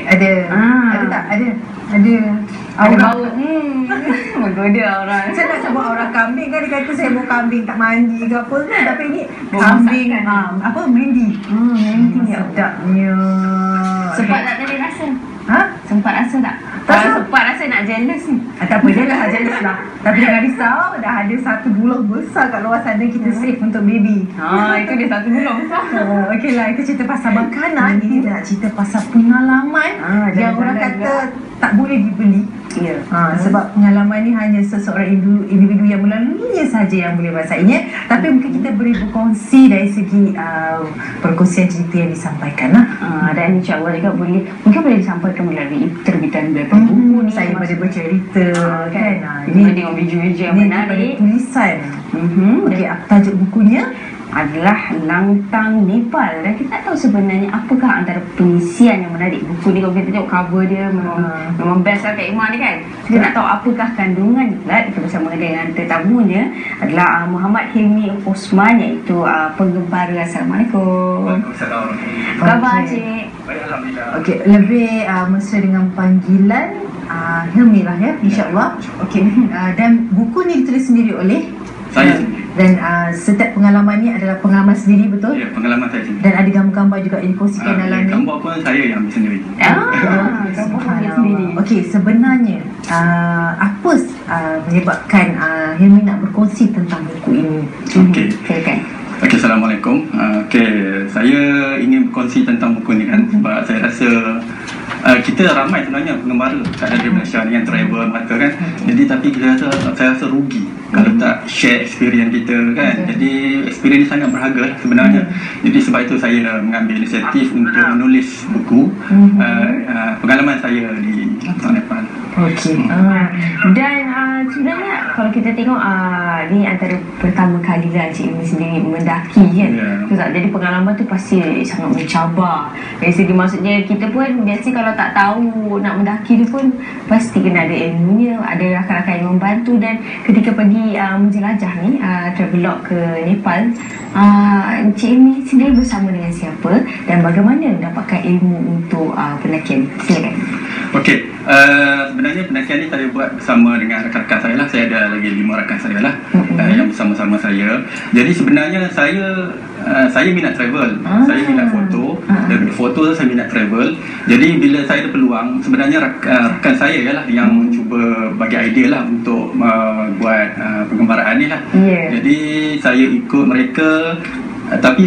Ada tak? Ada Ada bau. Menggoda orang. Saya nak sebut aura kambing kan, dia kata saya bau kambing tak mandi ke apa kan, tapi ni Bau kambing masakan. apa mendi. Mendi ya. Sedapnya. Sempat tak tadi rasa? Ha? Sempat rasa tak? Tak Kalau sempat rasa nak jealous ni. Tak apa, jealous lah. Tapi jangan risau, dah ada satu bulung besar kat luar sana, kita save untuk baby. Itu dia satu bulung besar. Okey lah, itu cerita pasal makanan. Ini nak cerita pasal pengalaman yang orang kata tak boleh dibeli. Ya. Sebab pengalaman ni hanya seseorang individu yang melaluinya saja yang boleh merasainya. Tapi mungkin kita boleh berkongsi dari segi perkongsian cerita yang disampaikan lah. Dan insyaAllah juga mungkin boleh disampaikan melalui terbitan beberapa buku ni. Saya boleh bercerita kan. Ini dengan biju-biju yang menarik. Tulisan. Okey, apa tajuk bukunya? Adalah Langtang Nepal. Dan kita tak tahu sebenarnya apakah antara pengisian yang menarik buku ni. Kalau kita tengok cover dia memang best lah Kak Iman ni kan. Kita nak tahu apakah kandungan ni pula. Kita bersama dengan tetamunya adalah Muhammad Hilmi Osman, iaitu penggembara. Assalamualaikum. Waalaikumsalam. Apa khabar Cik? Baik, alhamdulillah. Okey, lebih mesra dengan panggilan Hilmi lah ya, insyaAllah. Okey, dan buku ni ditulis sendiri oleh Saya sendiri. dan setiap pengalaman ni adalah pengalaman sendiri, betul? Ya, pengalaman saya sendiri. Dan ada gambar-gambar juga yang dikongsikan dalam ni. Gambar pun saya yang ambil sendiri. Gambar sendiri. Okey, sebenarnya apa menyebabkan Hilmi nak berkongsi tentang buku ini? Okey. Silakan. Okey, Assalamualaikum. Okey, saya ingin berkongsi tentang buku ni kan, sebab saya rasa kita ramai sebenarnya pengembara kat di Malaysia ni yang travel mata kan. Jadi tapi saya rasa rugi kalau tak share experience kita kan. Jadi experience ni sangat berharga sebenarnya. Jadi sebab itu saya mengambil inisiatif untuk menulis buku pengalaman saya di Nepal. Okey. Dan sebenarnya kalau kita tengok ni antara pertama kali lah Cik Ilmi sendiri mendaki kan. Betul tak? Jadi pengalaman tu pasti sangat mencabar. Dari segi maksudnya kita pun biasa kalau tak tahu nak mendaki tu pun pasti kena ada ilmunya, ada rakan-rakan yang membantu. Dan ketika pergi menjelajah ni travelog ke Nepal, Cik Ilmi sendiri bersama dengan siapa dan bagaimana mendapatkan ilmu untuk pendakian? Silakan. Okey, sebenarnya pendakian ni saya buat bersama dengan rakan-rakan saya lah. Saya ada lagi 5 rakan saya lah yang bersama-sama saya. Jadi sebenarnya saya minat travel, saya minat foto. Daripada foto saya minat travel. Jadi bila saya ada peluang, sebenarnya rakan saya lah yang cuba bagi idea lah untuk buat pengembaraan ni lah. Jadi saya ikut mereka. Tapi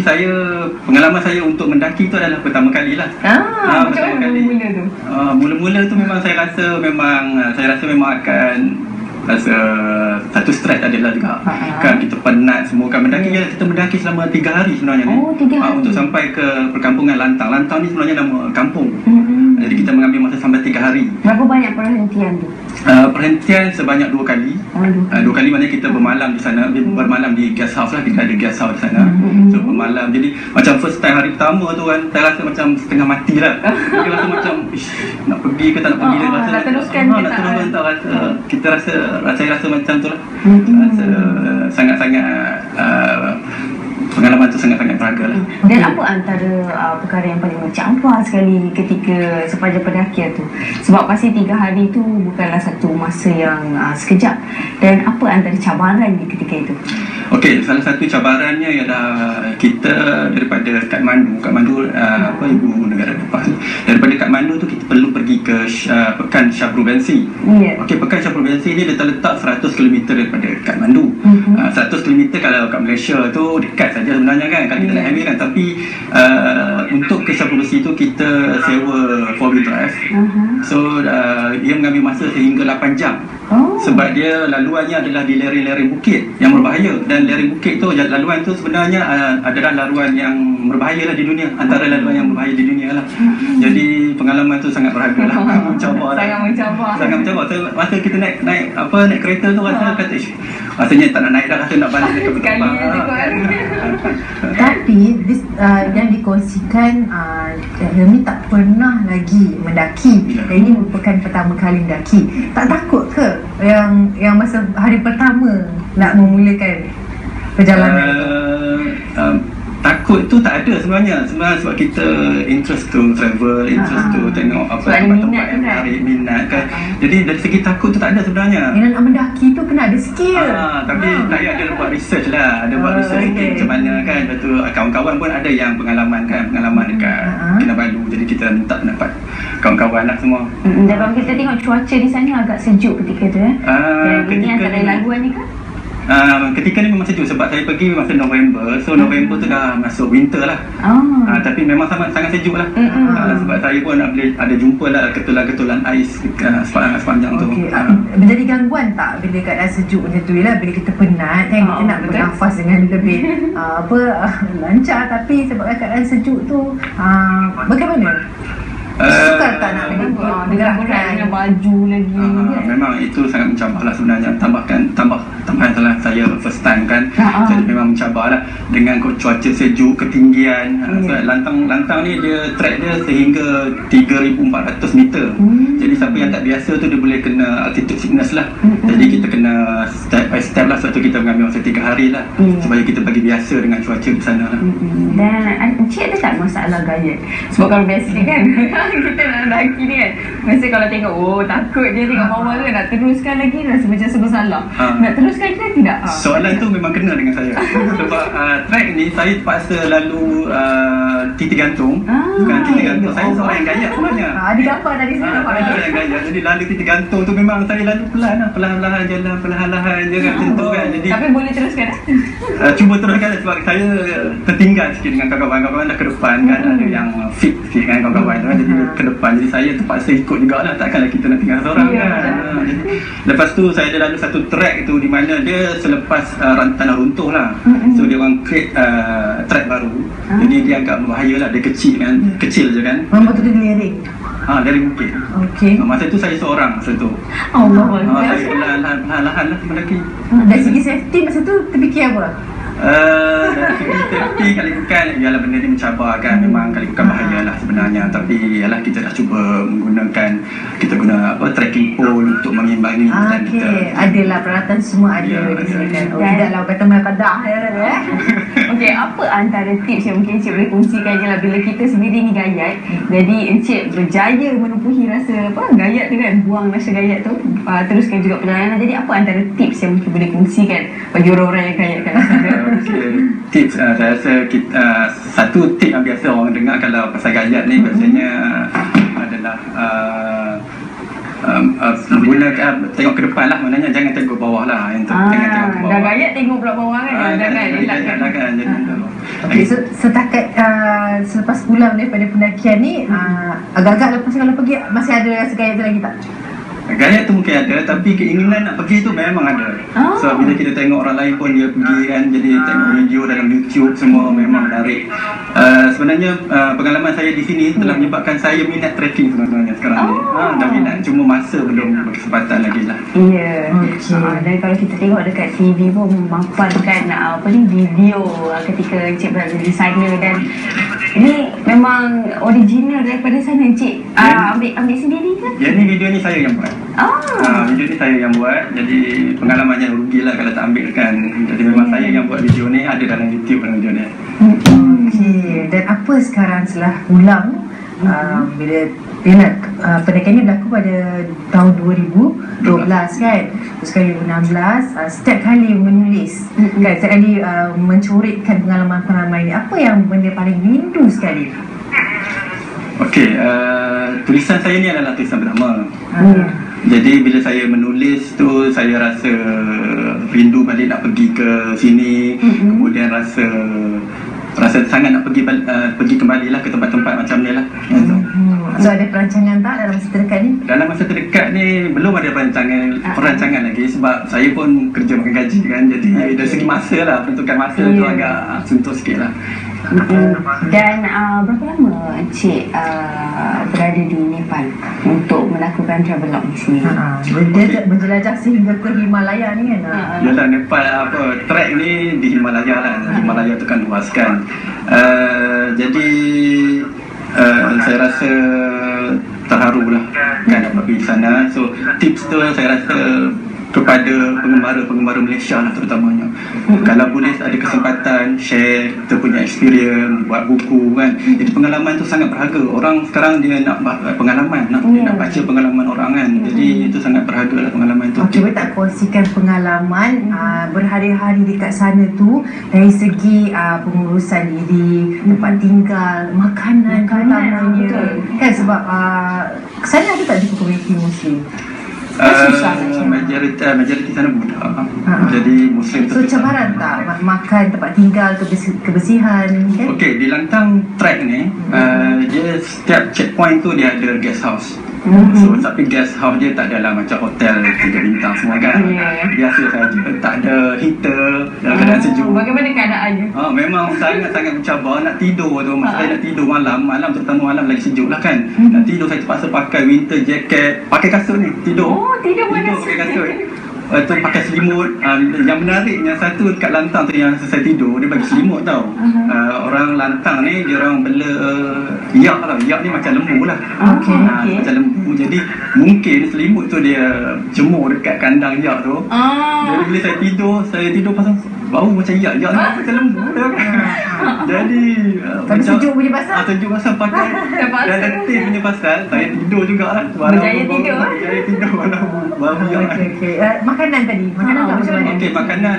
pengalaman saya untuk mendaki tu adalah pertama kali lah. Macam mana mula-mula tu? Mula-mula tu memang saya rasa memang akan rasa satu stres adalah juga. Kan kita penat semua kan mendaki. Kita mendaki selama 3 hari sebenarnya ni. 3 hari. Untuk sampai ke perkampungan Lantang. Lantang ni sebenarnya nama kampung. Jadi kita mengambil masa sampai 3 hari. Berapa banyak perhentian tu? Perhentian sebanyak 2 kali. 2 kali maknanya kita bermalam di sana, bermalam di guest house lah. Kita ada guest house di sana. So bermalam. Jadi macam first time hari pertama tu kan, saya rasa macam setengah mati lah. Jadi rasa macam nak pergi ke tak nak pergi. Nak teruskan ke tak? Tak rasa. Kita saya rasa macam tu lah. Rasa sangat-sangat pengalaman tu sangat-sangat berharga lah. Dan apa antara perkara yang paling mencabar sekali ketika sepanjang pendakian tu? Sebab pasti 3 hari tu bukanlah satu masa yang sekejap. Dan apa antara cabaran di ketika itu? Okey, salah satu cabarannya ialah kita daripada Kathmandu ibu negara Nepal. Daripada Kathmandu tu kita perlu pergi ke Pekan Shaprovensi. Okey, Pekan Shaprovensi ni dia terletak 100 km daripada Kathmandu. 100 km kalau kat Malaysia tu dekat saja sebenarnya kan, kalau kita naik highway kan. Tapi untuk ke Shaprovensi tu kita sewa 4-wheel drive. So dia mengambil masa sehingga 8 jam. Sebab dia laluannya adalah di lereng-lereng bukit yang berbahaya. Dan lereng bukit tu, laluan tu sebenarnya adalah laluan yang berbahaya lah di dunia. Antara laluan yang berbahaya di dunia lah. Jadi pengalaman tu sangat berharga lah. Mencabar lah. Sangat mencabar. Masa kita naik kereta tu rasa kata rasanya tak nak naik dah, rasa nak balik ke Bekal. Tapi yang dikongsikan Hilmi tak pernah lagi mendaki. Ini merupakan pertama kali mendaki. Tak takut ke yang masa hari pertama nak memulakan perjalanan? takut tu tak ada sebenarnya sebab kita interest to travel, interest to tengok apa tempat-tempat yang menarik, minat kan. Jadi dari segi takut tu tak ada sebenarnya. Yang nak mendaki tu kena ada skill. Tapi saya ada buat research lah, buat research sikit macam mana kan. Lepas tu kawan-kawan pun ada yang pengalaman dekat Kinabalu, jadi kita minta pendapat kawan-kawan lah semua. Dan kalau kita tengok cuaca di sana agak sejuk ketika tu dan ini antara laluannya kan? Ketika ni memang sejuk sebab saya pergi masa November. So November tu dah masuk winter lah. Tapi memang sangat sejuk lah. Sebab saya pun ada jumpa lah ketulan-ketulan ais sepanjang tu. Menjadi gangguan tak bila keadaan sejuk macam tu lah, bila kita penat kan, kita nak bernafas dengan lebih lancar, tapi sebabkan keadaan sejuk tu bagaimana? Sukar tak nak dengan baju lagi kan? Memang itu sangat mencabar lah sebenarnya. Tambahan salah saya first time kan. Jadi memang mencabar lah dengan cuaca sejuk, ketinggian. Lantang ni dia track dia sehingga 3,400 meter. Jadi siapa yang tak biasa tu dia boleh kena altitude sickness lah. Jadi kita kena step by step lah. Sebab tu kita mengambil masa 3 hari lah supaya kita bagi biasa dengan cuaca di sana lah. Dan Encik ada tak masalah gaya? Sebab kalau biasa kan kita nak lelaki ni kan, mesti kalau tengok takut dia tengok bawah tu, nak teruskan lagi rasa macam serba salah. Nak teruskan ke tidak? Soalan tu memang kena dengan saya. Sebab track ni saya terpaksa lalu titik gantung. Bukan titik gantung, saya seorang yang gaya sebenarnya. Ada gambar dari sana. Saya yang gaya. Jadi lalu titik gantung tu memang saya lalu perlahan-lahan jalan, perlahan-lahan je kan, macam tu kan. Jadi tapi boleh teruskan cuba teruskan sebab saya tertinggal sikit dengan kawan-kawan dah ke depan kan. Ada yang fit sikit kan kawan-kawan tu kan. Jadi ke depan, jadi saya terpaksa ikut jugalah, takkanlah kita nak tinggal seorang kan. Jadi, lepas tu saya ada lalu satu track tu di mana dia selepas tanah runtuh lah. So dia orang create track baru. Jadi dia agak berbahaya lah, dia kecil je kan. Mama tu dia lirik dari bukit. Masa tu saya seorang masa tu. Saya perlahan-lahan lah mendaki. Dari segi safety masa tu terfikir apa? Dari segi safety kali bukan, ialah benda ni mencabar kan. Memang kali bukan bahaya lah sebenarnya. Tapi ialah kita dah cuba menggunakan, kita guna trekking pole untuk mengimbangi dan kita adalah peralatan semua ada di sini kan. Tidaklah kata melakadah Okey, apa antara tips yang mungkin Encik boleh kongsikan je lah bila kita sendiri ni gayat. Jadi Encik berjaya menumpuhi rasa gayat tu kan, buang rasa gayat tu, teruskan juga perjalanan. Jadi apa antara tips yang mungkin boleh kongsikan bagi orang-orang yang gayat kat sana? Tips saya rasa satu tip yang biasa orang dengar kalau pasal gayat ni biasanya adalah tengok ke depan lah, maknanya jangan tengok bawah lah. Jangan tengok ke bawah. Dah gayat tengok pula bawah kan. Jangan kan. Okey, setakat selepas pulang daripada pendakian ni, agak-agak lepas kalau pergi masih ada rasa gayat tu lagi tak? Gaya tu mungkin ada, tapi keinginan nak pergi tu memang ada. So bila kita tengok orang lain pun dia pergi kan, jadi tengok video dalam YouTube semua memang menarik. Sebenarnya pengalaman saya di sini telah menyebabkan saya minat trekking sebenarnya sekarang ni. Dah minat, cuma masa belum berkesempatan lagi lah. Dan kalau kita tengok dekat TV pun memaparkan video ketika Encik berada di sana, dan ini memang original daripada sana. Encik ambil sendiri ke? Ya, ni video ni saya yang buat. Video ni saya yang buat. Jadi pengalamannya rugilah kalau tak ambil kan. Jadi memang saya yang buat video ni, ada dalam YouTube dalam video ni. Dan apa sekarang setelah pulang, bila pendakian ni berlaku pada tahun 2012 kan, terus kali 2016, setiap kali menulis kan, setiap kali mencoretkan pengalaman-pengalaman ini, apa yang benda paling rindu sekali? Okey, tulisan saya ni adalah tulisan pertama. Jadi bila saya menulis tu, saya rasa rindu balik nak pergi ke sini. Kemudian rasa sangat nak pergi kembali lah ke tempat-tempat macam ni lah. So ada perancangan tak dalam masa terdekat ni? Dalam masa terdekat ni belum ada perancangan lagi, sebab saya pun kerja makan gaji kan. Jadi dari segi masa lah, peruntukan masa tu agak suntuk sikit lah. Dan berapa lama Encik berada di Nepal untuk melakukan travelog di sini? Dia menjelajah sehingga ke Himalaya ni kan? Yalah, Nepal trek ni di Himalaya lah. Himalaya tu kan luas kan. Jadi saya rasa terharu lah kan dapat pergi sana. So tips tu saya rasa kepada penggemara-penggemara Malaysia lah terutamanya. Kalau boleh ada kesempatan share kita punya experience, buat buku kan. Jadi pengalaman tu sangat berharga. Orang sekarang dia nak pengalaman, dia nak baca pengalaman orang kan. Jadi itu sangat berharga lah pengalaman tu. Cuba tak kongsikan pengalaman berhari-hari dekat sana tu dari segi pengurusan diri, tempat tinggal, makanan terutamanya. Kan sebab sana ada tak jumpa komuniti Muslim? Majoriti sana Buddha. Jadi Muslim tu. So cabaran tak makan, tempat tinggal, kebersihan kan? Okey, di Lantang track ni dia setiap checkpoint tu dia ada guest house. So tapi guest house dia tak adalah macam hotel 3 bintang semua kan. Biasa saja, tak ada heater dalam keadaan sejuk. Bagaimana keadaannya? Memang sangat-sangat mencabar nak tidur tu. Masalah nak tidur malam terutama malam lagi sejuk lah kan. Nak tidur saya terpaksa pakai winter jacket, pakai kasut ni tidur. Tidur pakai kasut. Tu pakai selimut. Yang menariknya satu dekat Lantang tu yang saya tidur dia bagi selimut tau. Orang Lantang ni dia orang bela yak lah. Yak ni macam lembu lah. Macam lembu. Jadi mungkin selimut tu dia jemur dekat kandang yak tu. Jadi bila saya tidur pasal bau macam yak ni macam lembu kan. Jadi tapi sejuk punya pasal sejuk pasal pakai dan letih punya pasal saya tidur jugalah. Berjaya tidur bau yak. Makanan tadi, makanan tak macam mana? Okey, makanan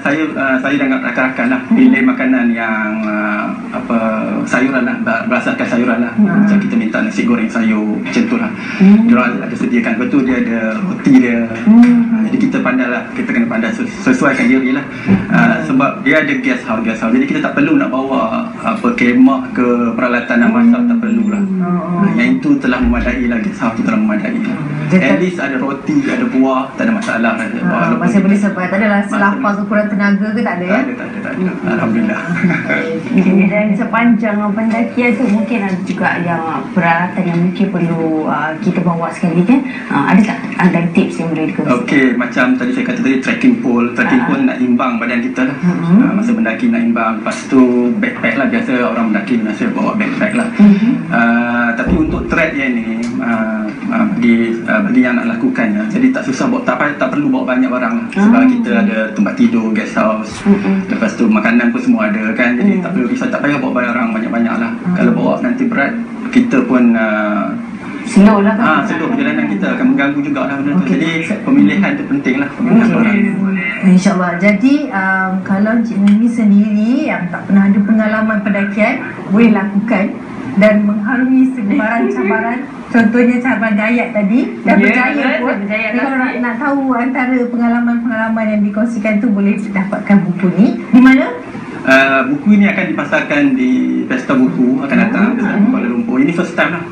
saya dengan rakan-rakan lah pilih makanan yang sayuran lah, berasaskan sayuran lah. Macam kita minta nasi goreng sayur macam tu lah. Diorang ada sediakan, betul dia ada roti dia. Jadi kita pandai lah, kita kena pandai sesuaikan diri lah. Sebab dia ada guest house. Jadi kita tak perlu nak bawa kemah ke peralatan nak masak, tak perlu lah. Yang itu telah memadai lah, guest house tu telah memadai lah. At least ada roti, ada buah, tak ada masalah. Masih boleh survive. Tak adalah selapar kekurangan tenaga ke tak ada ya? Tak ada. Alhamdulillah. Dan sepanjang pendakian tu mungkin ada juga yang peralatan yang mungkin perlu kita bawa sekali kan. Ada tak antara tips yang boleh dikongsikan? Okey, macam tadi saya kata tadi trekking pole nak imbang badan kita lah. Masa mendaki nak imbang. Lepas tu backpack lah, biasa orang mendaki biasa bawa backpack lah. Tapi untuk trek yang ni bagi yang nak lakukannya, jadi tak susah tak perlu bawa banyak barang lah. Sebab kita ada tempat tidur, guest house. Lepas tu makanan pun semua ada kan. Jadi tak perlu risau, tak payah bawa barang banyak-banyak lah. Kalau bawa nanti berat, kita pun slow lah kan? Slow perjalanan kita akan mengganggu juga lah benda tu. Jadi pemilihan tu penting lah, pemilihan barang. InsyaAllah. Jadi kalau Cik Mimi sendiri yang tak pernah ada pengalaman pendakian, boleh lakukan dan mengharungi sebarang cabaran. Contohnya cabaran Gayat tadi dan berjaya pun. Kalau nak tahu antara pengalaman-pengalaman yang dikongsikan tu, boleh dapatkan buku ni. Di mana? Buku ini akan dipasarkan di Pesta Buku akan datang di Kuala Lumpur. Ini first time lah.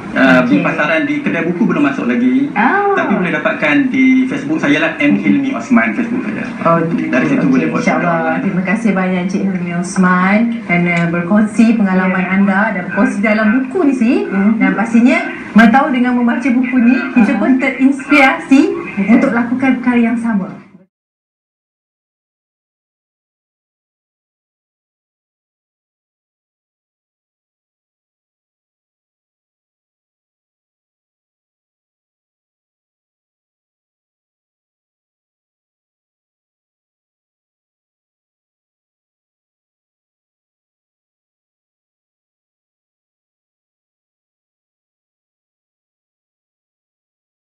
Di pasaran di kedai buku belum masuk lagi. Tapi boleh dapatkan di Facebook saya lah, M. Hilmi Osman, Facebook saya. Dari situ boleh buat. InsyaAllah. Terima kasih banyak Cik Hilmi Osman kerana berkongsi pengalaman anda dan berkongsi dalam buku ni sih. Dan pastinya tahu dengan membaca buku ni kita pun terinspirasi untuk lakukan perkara yang sama.